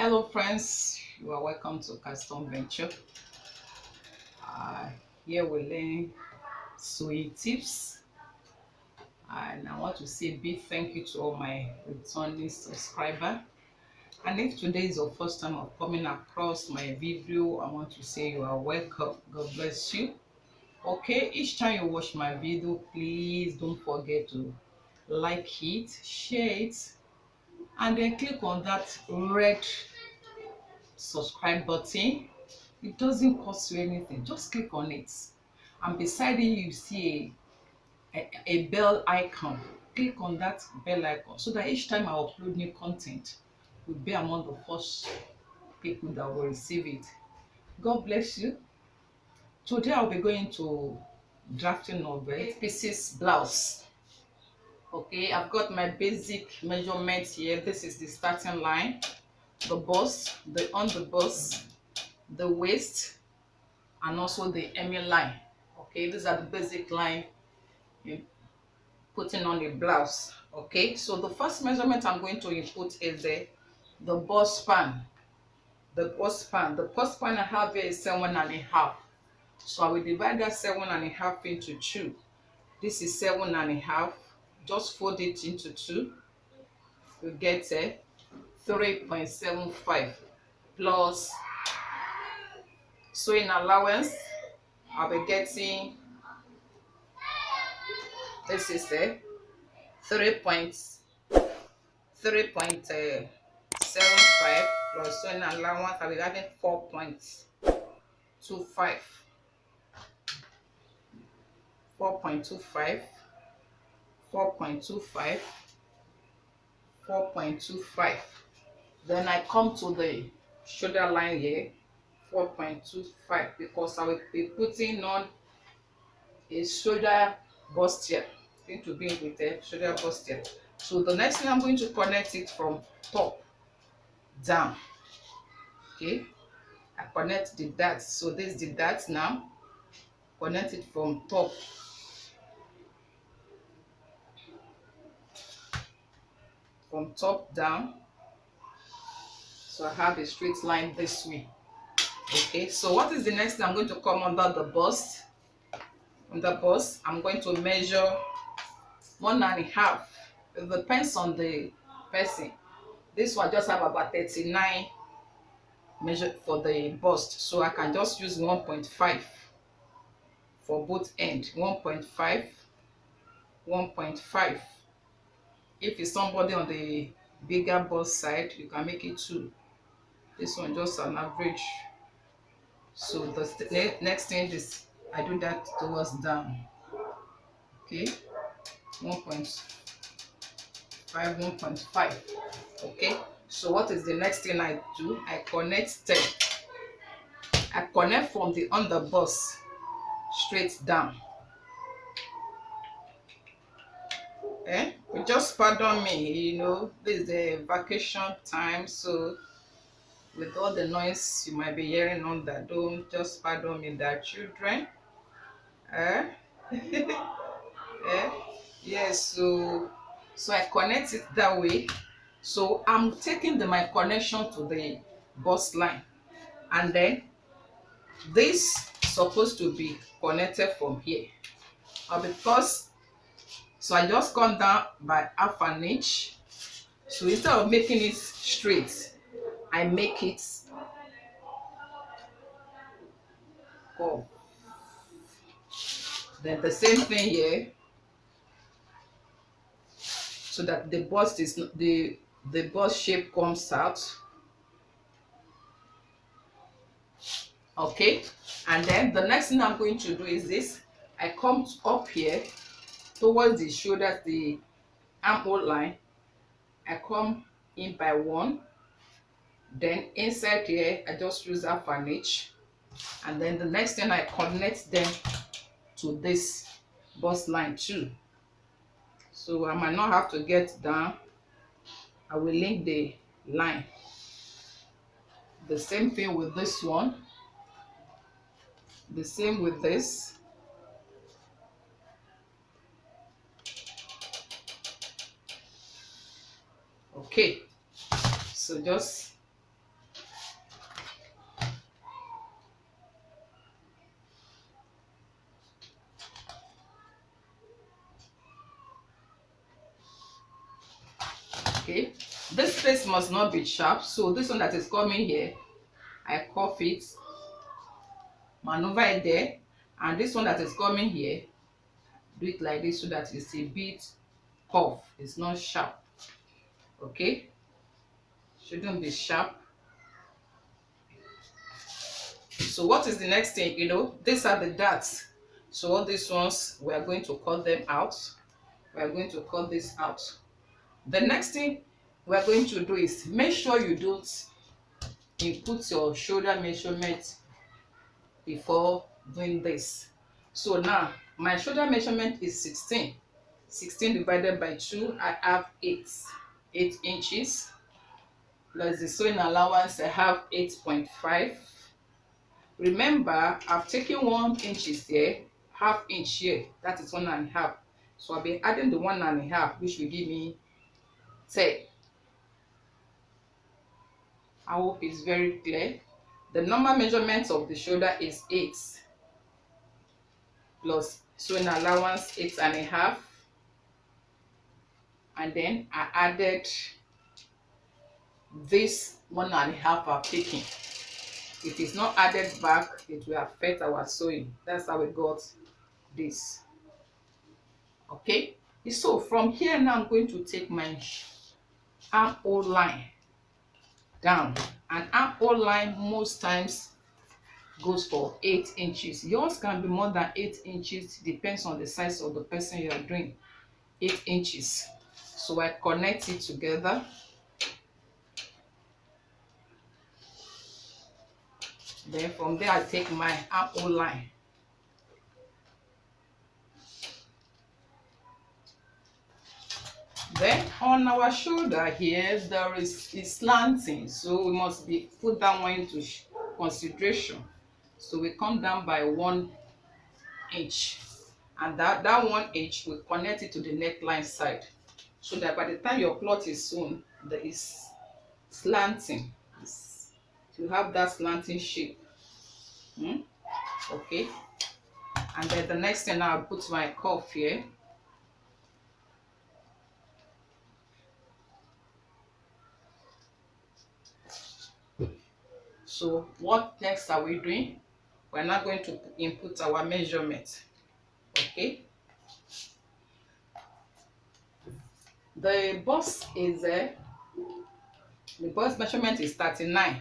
Hello friends, you are welcome to Custom Venture. Here we learn sewing tips, and I want to say a big thank you to all my returning subscribers. And if today is your first time of coming across my video, I want to say you are welcome. God bless you. Okay, each time you watch my video, please don't forget to like it, share it, and then click on that red subscribe button. It doesn't cost you anything, just click on it, and beside it you see a bell icon. Click on that bell icon so that each time I upload new content, you'll be among the first people that will receive it. God bless you. Today I'll be going to drafting of 8 pieces blouse. Okay, I've got my basic measurements here. This is the starting line, the bust, the on the bust, the waist, and also the hem line. Okay, these are the basic line in putting on a blouse. Okay, so the first measurement I'm going to input is the bust span. The bust span I have here is 7.5. So I will divide that 7.5 into 2. This is 7.5. Just fold it into 2. You get 3.75 plus sewing allowance. I'll be getting, this is 3.75 plus sewing allowance. I'll be having 4.25. 4.25, 4.25, 4.25. Then I come to the shoulder line here, 4.25, because I will be putting on a shoulder bustier. Going to be with a shoulder bustier. So the next thing, I'm going to connect it from top down. Okay, I connect the darts. So this is the darts now. Connect it from top. From top down. So I have a straight line this way. Okay, so what is the next thing? I'm going to come under the bust. On the bust, I'm going to measure 1.5. It depends on the person. This one just have about 39 measure for the bust, so I can just use 1.5 for both ends. 1.5, 1.5. If it's somebody on the bigger bust side, you can make it 2. This one just an average. So the next thing is I do that towards down. Okay, 1.5, 1.5. Okay, so what is the next thing I do? I connect them. I connect from the under bust straight down. Just pardon me, you know, this is the vacation time, so with all the noise you might be hearing on that, don't just pardon me, that children. Yes, so I connect it that way. So I'm taking my connection to the bust line, and then this supposed to be connected from here, because so I just come down by 1/2 inch. So instead of making it straight, I make it curve. Then the same thing here, so that the bust is the bust shape comes out. Okay, and then the next thing I'm going to do is this. I come up here towards the shoulder, the armhole line. I come in by 1. Then inside here I just use 1/2 inch, and then the next thing I connect them to this bust line too. So I might not have to get down. I will link the line. The same thing with this one. The same with this. Okay, so just Okay, this place must not be sharp, so this one that is coming here, I cuff it, maneuver it there, and this one that is coming here, do it like this so that it's a bit curved, it's not sharp. Okay, shouldn't be sharp. So what is the next thing? You know, these are the darts. So all these ones, we are going to cut them out. We are going to cut this out. The next thing we are going to do is make sure you don't input your shoulder measurement before doing this. So now my shoulder measurement is 16. 16 divided by 2, I have 8 inches. Plus the sewing allowance, I have 8.5. Remember, I've taken 1 inch here, half inch here, that is 1.5. So I'll be adding the 1.5, which will give me 10. I hope it's very clear. The normal measurement of the shoulder is 8 plus sewing allowance 8.5, and then I added this 1.5 I've taken. If it's not added back, it will affect our sewing. That's how we got this. Okay, so from here now I'm going to take my armhole line down, and armhole line most times goes for 8 inches. Yours can be more than 8 inches, depends on the size of the person you are doing. 8 inches. So I connect it together. Then from there I take my armhole line. Then on our shoulder here, there is slanting, so we must be put that one into consideration. So we come down by 1 inch, and that 1 inch we connect it to the neckline side, so that by the time your cloth is sewn, there is slanting. You have that slanting shape. Okay, and then the next thing, I'll put my cuff here. So what next are we doing? We're now going to input our measurement. Okay, the bust is the bust measurement is 39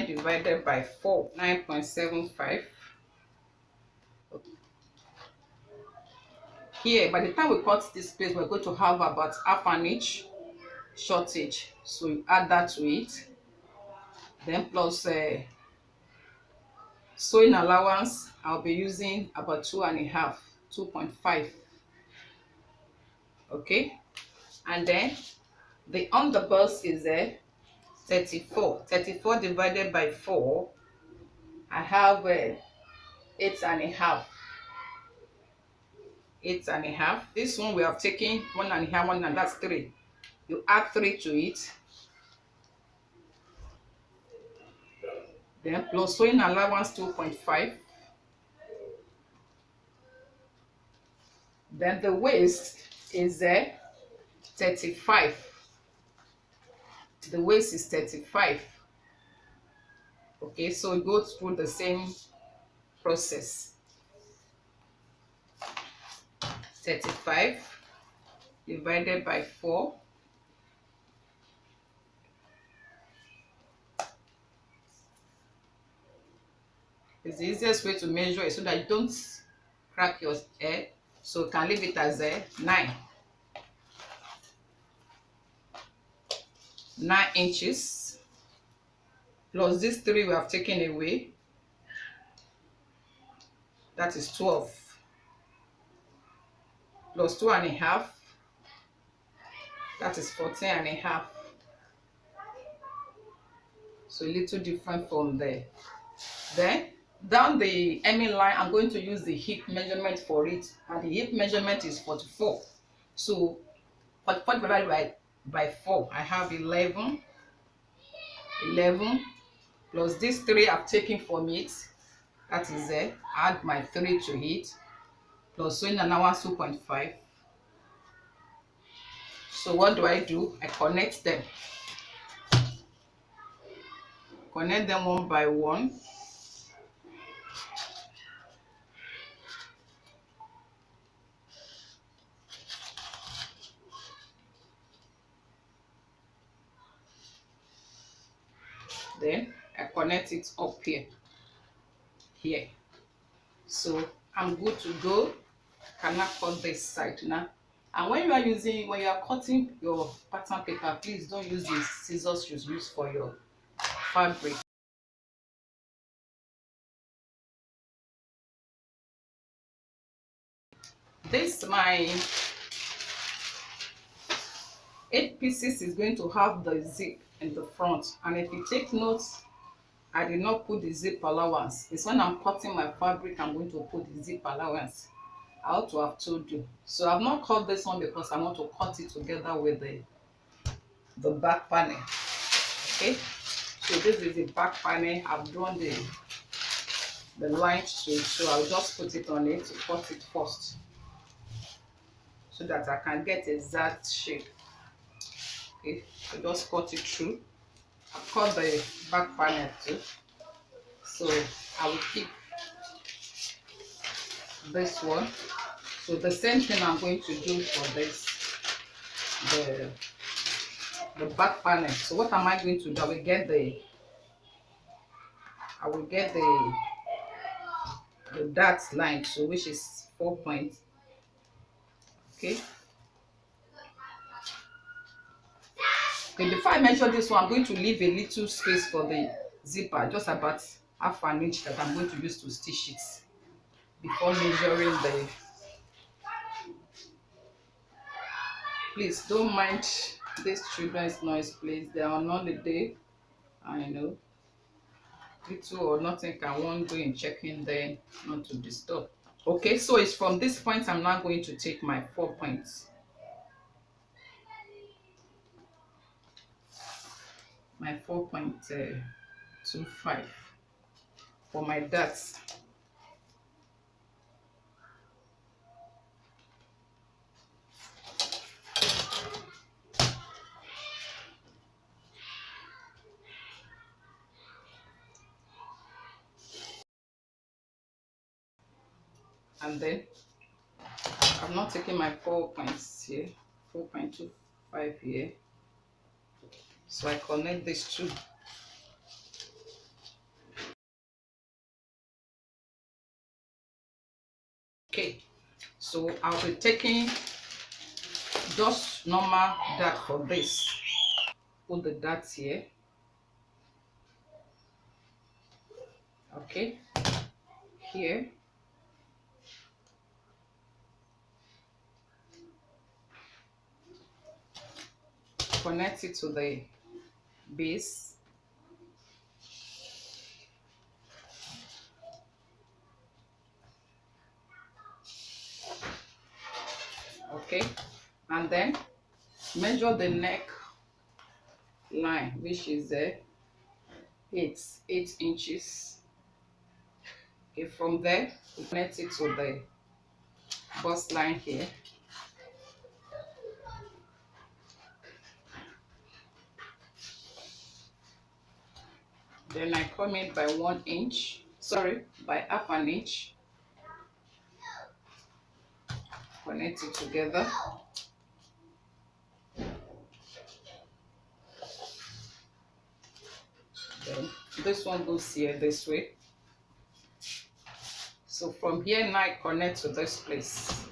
divided by 4, 9.75. Here, by the time we cut this place, we're going to have about half an inch shortage, so you add that to it. Then plus sewing allowance, I'll be using about 2.5, 2.5. Okay, and then the underbust is 34 divided by 4, I have 8.5. This one we have taken 1.5, and that's 3. You add 3 to it, then plus sewing allowance 2.5. Then the waist is 35. The waist is 35. Okay, so we go through the same process. 35 divided by 4. It's the easiest way to measure it so that you don't crack your hair. So you can leave it as 9 inches. Plus these 3 we have taken away. That is 12. Plus 2.5. That is 14.5. So a little different from there. Then down the hemming line, I'm going to use the hip measurement for it, and the hip measurement is 44. So 44 divided by 4, I have 11 plus these 3 I've taken from it, that is add my 3 to it, plus sewing allowance 2.5. So what do? I connect them one by one. Then I connect it up here. So I'm good to go. I cannot cut this side now. And when you are cutting your pattern paper, please don't use the scissors you use for your fabric. This my 8 pieces is going to have the zip in the front, and if you take notes, I did not put the zip allowance. It's when I'm cutting my fabric I'm going to put the zip allowance. I ought to have told you. So I've not cut this one because I want to cut it together with the back panel. Okay, so this is the back panel. I've drawn the line to, so I'll just put it on it to cut it first, so that I can get exact shape. Okay, so just cut it through. I've cut the back panel too, so I will keep this one. So the same thing I'm going to do for this, the back panel. So what am I going to do? I will get the dart line, so which is 4 points. Okay. Okay, before I measure this one, I'm going to leave a little space for the zipper, just about half an inch, that I'm going to use to stitch it before measuring the. Please don't mind these children's noise, please. They are on holiday. I know. Little or nothing can one go in checking them, not to disturb. Okay, so it's from this point I'm now going to take my 4 points. My 4.25 for my darts. And then I'm not taking my 4 points here, 4.25 here. So I connect these two. Okay, so I'll be taking just normal dart for this. Put the darts here. Okay, here. Connect it to the base. Okay, and then measure the neck line, which is 8 inches. Okay, from there we connect it to the bust line here. Then I come in by 1 inch, sorry, by half an inch. Connect it together. Then this one goes here this way. So from here now I connect to this place.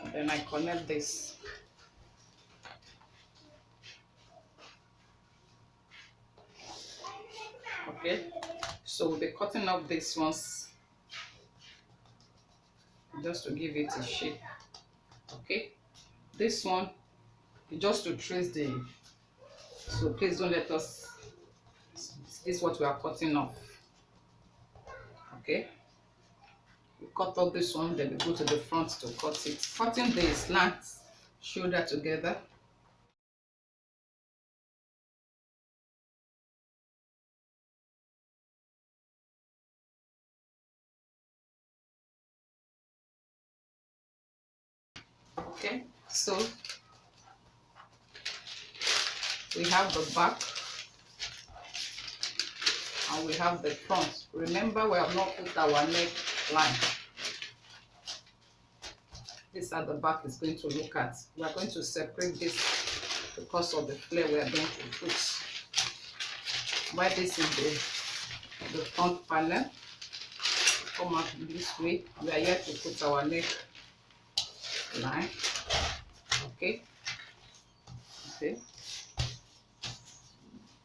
And then I connect this. Okay, so we'll be cutting up these ones just to give it a shape. Okay, this one is just to trace the, so please don't let us, this is what we are cutting off. Okay, we cut up this one, then we go to the front to cut it. Cutting the slant shoulder together. Okay, so we have the back and we have the front. Remember, we have not put our neck line. This is how the back is going to look at. We are going to separate this because of the flare we are going to put. While this is the front panel, come out this way. We are here to put our neck line. Okay. Okay.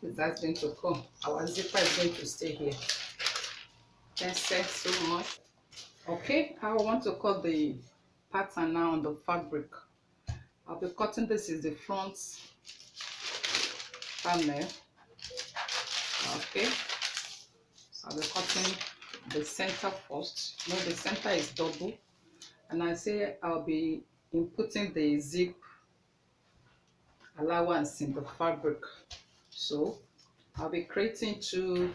That's going to come. Our zipper is going to stay here. Thanks so much. Okay, I want to cut the pattern now on the fabric. I'll be cutting, this is the front panel. Okay, so I'll be cutting the center first. No, the center is double, and I say I'll be inputting the zip allowance in the fabric. So I'll be creating 2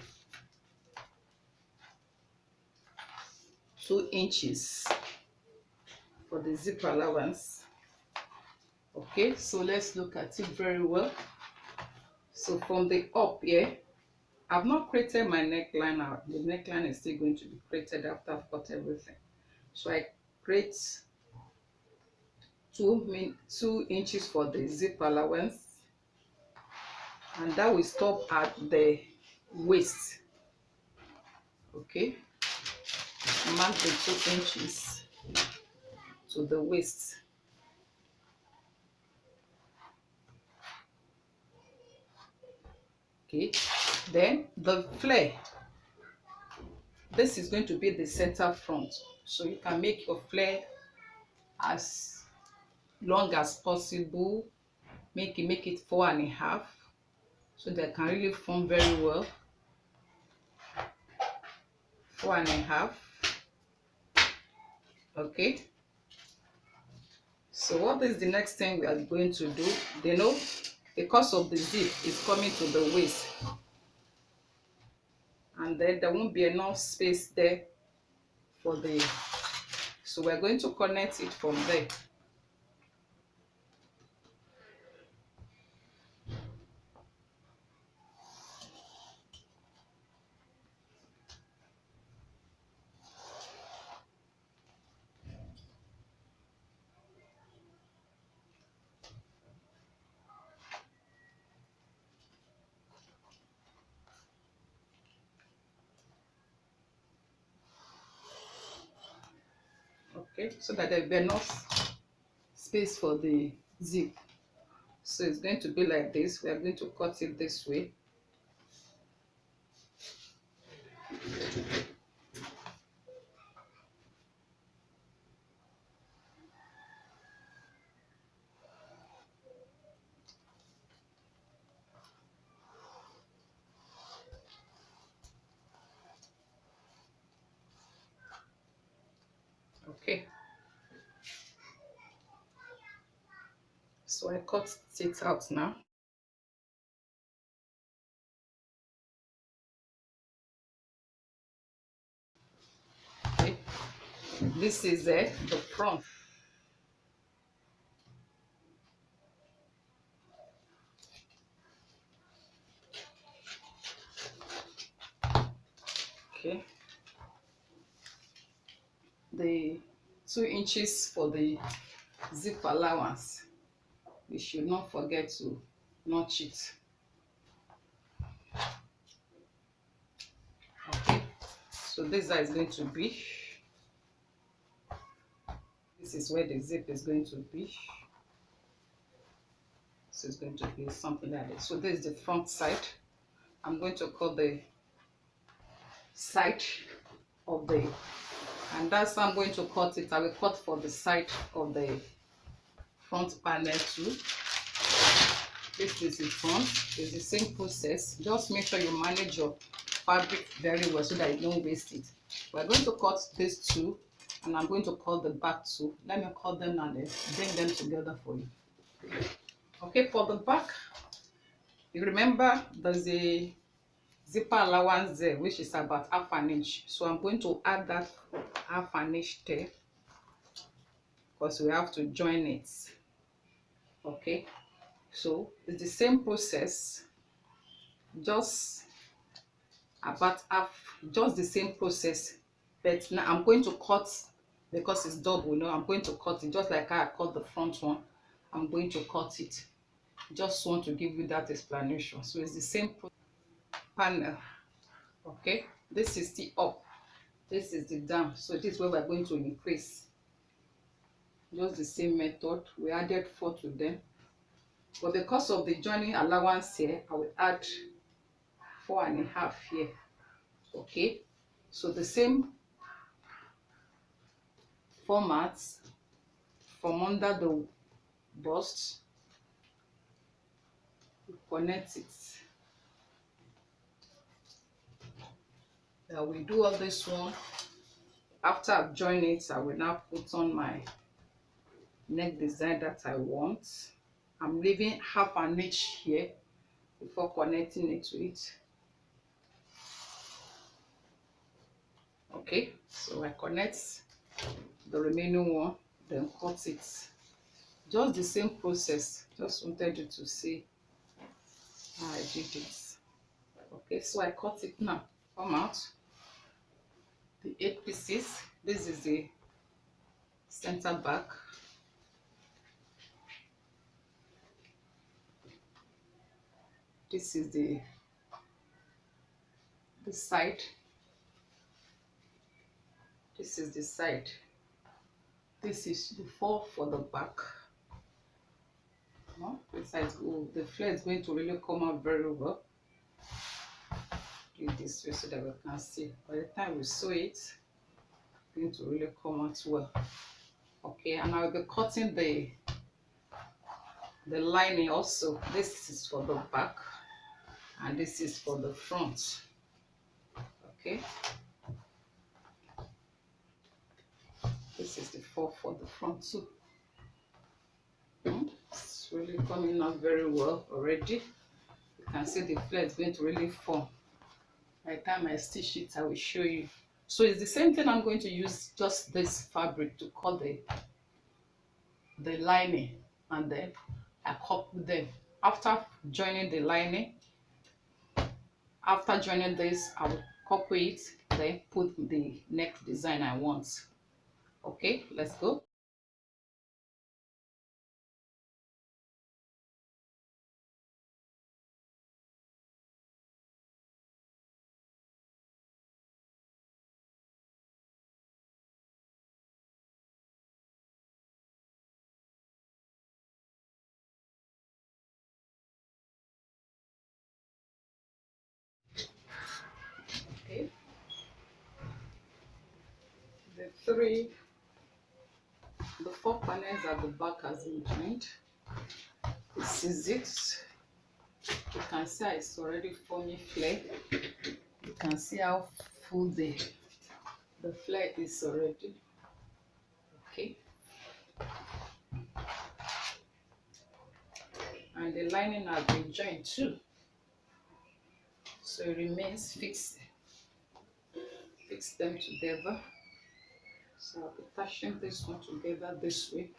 inches for the zip allowance. Okay, so let's look at it very well. So from the up here, I've not created my neckline out. The neckline is still going to be created after I've cut everything. So I create 2 inches for the zip allowance, and that will stop at the waist. Okay, mark the 2 inches to the waist. Okay, then the flare, this is going to be the center front, so you can make your flare as long as possible. Make it 4.5, so they can really form very well. 4.5. Okay, so what is the next thing we are going to do? You know, because of the zip is coming to the waist, and then there won't be enough space there for the, so we're going to connect it from there. Okay, so that there'll be enough space for the zip. So it's going to be like this. We are going to cut it this way. Okay, so I cut it out now. Okay, this is the front. Okay, the 2 inches for the zip allowance, we should not forget to notch it. Okay, so this is going to be, this is where the zip is going to be. So it's going to be something like this. So this is the front side. I'm going to cut the side of the, and that's how I'm going to cut it. I will cut for the side of the front panel too. This is the front. It's the same process. Just make sure you manage your fabric very well so that you don't waste it. We're going to cut this too, and I'm going to cut the back too. Let me cut them and then bring them together for you. Okay, for the back, you remember there's a zipper allowance there which is about half an inch, so I'm going to add that half an inch there because we have to join it. Okay, so it's the same process, just about half, just the same process, but now I'm going to cut because it's double. No, I'm going to cut it just like how I cut the front one. I'm going to cut it. Just want to give you that explanation. So it's the same panel. Okay, this is the up, this is the down, so this is where we're going to increase. Just the same method. We added 4 to them, but because of the joining allowance here, I will add 4.5 here. Okay, so the same format from under the bust, we connect it. Now we do all this one. After I've joined it, I will now put on my neck design that I want. I'm leaving half an inch here before connecting it to it. Okay, so I connect the remaining one, then cut it. Just the same process. Just wanted you to see how I did it. Okay, so I cut it now. Come out the 8 pieces. This is the center back. This is the side. This is the side. This is the 4 for the back. The flare is going to really come out very well. Do it this way so that we can see. By the time we sew it, it's going to really come out well. Okay, and I'll be cutting the lining also. This is for the back and this is for the front. Okay, this is the 4 for the front too. It's really coming out very well already. You can see the flare is going to really form. By the time I stitch it, I will show you. So it's the same thing. I'm going to use just this fabric to cut the lining, and then I couple them. After joining the lining, after joining this, I will couple it, then put the neck design I want. Okay, let's go. Okay, the 4 panels at the back has been joined. This is it. You can see it's already forming flare. You can see how full the flare is already. Okay, and the lining has been joined too, so it remains fixed. Fix them together. So I'll be attaching this one together this way.